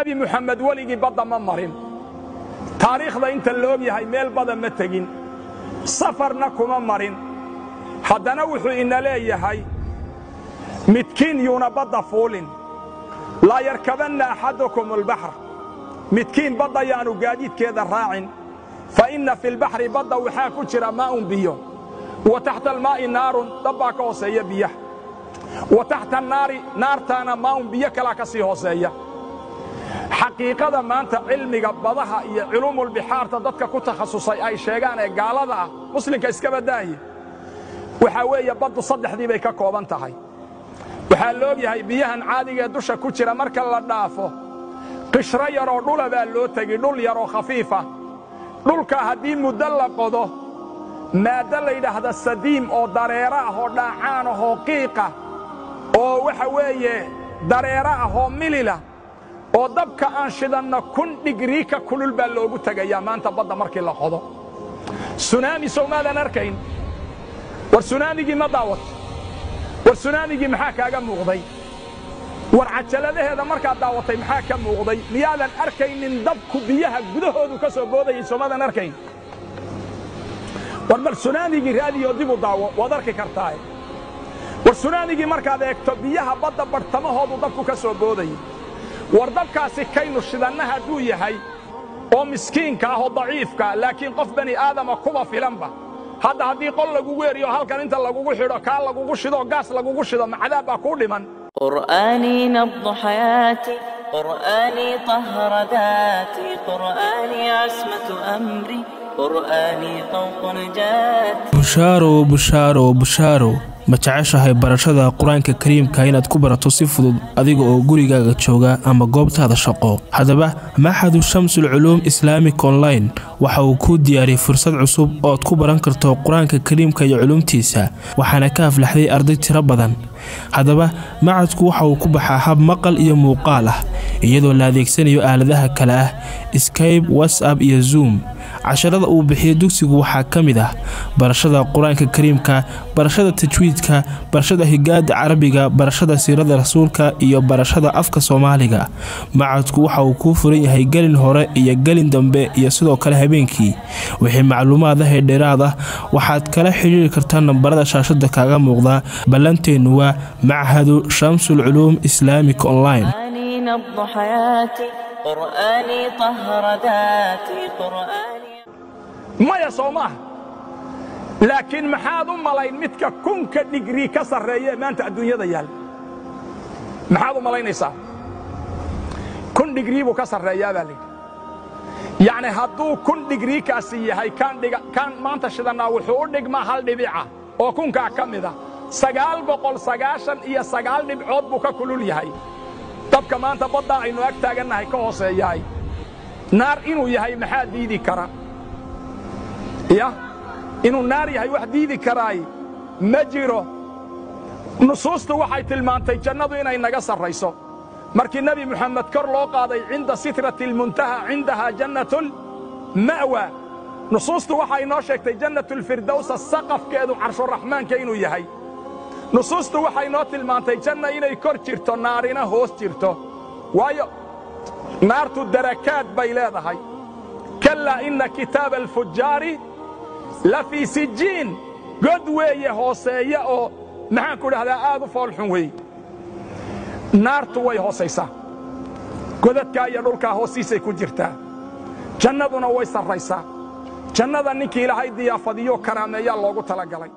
nabi muhammad waligi badda ma marin taariikhda inta la og yahay meel badan ma tagin safarna kuma marin haddana wuxuu ina leeyahay midkiin yuuna badda fuulin laa yarkabanna axadukum albaxr midkiin badda yaanu gaadiidkeeda raacin fa inna fi lbaxri badda waxaa ku jira maa'un biyo wa taxta almaa'i naarun dabbaa ka hooseeya biyaha wa taxta annaari naartaana maa'un biyo kalaa ka sii hooseeya xaqiiqada maanta cilmiga badaha iyo culuumulbixaarta dadka ku takhasusay ay sheegaan ee gaalada ah muslimka iska badaaye waxaa weeye baddu saddexdii bay ka kooban tahay waxaa la og yahay biyahan caadiga ee dusha ku jira marka la dhaafo qishro yaroo dhula baa loo tegi dhul yaroo khafiifa dhulkaa haddii muddo la qodo maaddo la yidhaahda sadiim oo dareero ah oo dhaacaan ahoo qiiqa oo waxa weeye dareero ah oo milila oo dabka aan shidanna 1000 digrii ka kulul baa loogu tegayaa maanta badda markii la qodo sunaami soomaadan arkayn war sunaamigii ma daawat war sunaamigii maxaa kaaga muuqday war cajaladaheeda markaad daawatay maxaa ka muuqday miyaadan arkaynin dabku biyaha gudahoodu ka soo boodayay soomaadan arkayn war bal sunaamigii raadiyo dib u daawo waad arki kartaa war sunaamigii markaad eegto biyaha badda bartamahoodu dabku ka soo boodayay war dabkaasi kaynu shidanna hadduu yahay oo miskiinka ah oo daciifka laakiin qof bani aadama kuba filanba hadda haddii qol lagugu eriyo halkan inta lagugu xidho kaa lagugu shido gaas lagugu shido macadaab baa kuu dhiman قرآني نبض حياتي قرآني طهر ذاتي قرآني عصمة أمري قرآني طوق نجاتي بشارو بشارو بشارو ma jeceshahay barashada quraanka kariimka inaad ku barato si fudud adiga oo gurigaaga jooga ama goobtaada shaqo hadaba Maxadu Shamsul Culuum Islamic Online waxa uu ku diyaariyay fursad cusub oo aad ku baran karto quraanka kariimka iyo culuumtiisa waxaana ka aflaxday arday tiro badan hadaba macadku waxa uu ku baxaa hab maqal iyo muuqaal ah iyadoo la adeegsanayo aaladaha kala ah Skype WhatsApp iyo Zoom casharada uu bixiyo dugsigu waxa kamid ah barashada quraanka kariimka barashada tajwiidka barashada higaada carabiga barashada siirada rasuulka iyo barashada afka Soomaaliga macadku waxa uu ku furan yahay galin hore iyo galin dambe iyo sidoo kale habeenkii wixii macluumaadaha dheeraad ah waxaad kala xiriiri kartaa nambarada shaashada kaaga muuqda balanteenu waa Maxadu Shamsul Culuum Islamic Online نبض حياتي قرآني طهر ذاتي قرآني ما يا صوماه لكن محاض ملاين متك كنك ديجري كسر ريه ما انت الدنيا ديال محاض ملاين يسا كن ديجري وكسر ريه بالي يعني هادو كن ديجري كاسيه هي كان ما انت شدنا وحور دغما هل دبيعه او كنك كميدا 990 iyo 9 dhibcood buu ka kulul yahay dabka maanta badda aynu ag taaganahay ka hooseeyay naar inuu yahay maxaa diidi kara inuu naar yahay wax diidi karaay ma jiro nusuustu waxay tilmaantay jannadu inay naga sarreyso markii nabi muhammad kor loo qaaday inda sitratil muntaha indaha jannatul ma'wa nusuustu waxay noo sheegtay jannatul firdaws saqafkeedu carshu rahmaanka inuu yahay nusuustu waxay noo tilmaantay janna inay kor jirto naarina hoos jirto waayo naartu darakaad bay leedahay kalla inna kitaab al-fujjaari la fi sijin god weeye hooseeya oo maxaan ku dhahdaa aad u foolxun weey naartu way hooseysaa godadka iyo dhulka hoosiisay ku jirtaa jannaduna way sarreysaa jannada ninkii ilaahay diyaafadiyo karaameeya loogu talagalay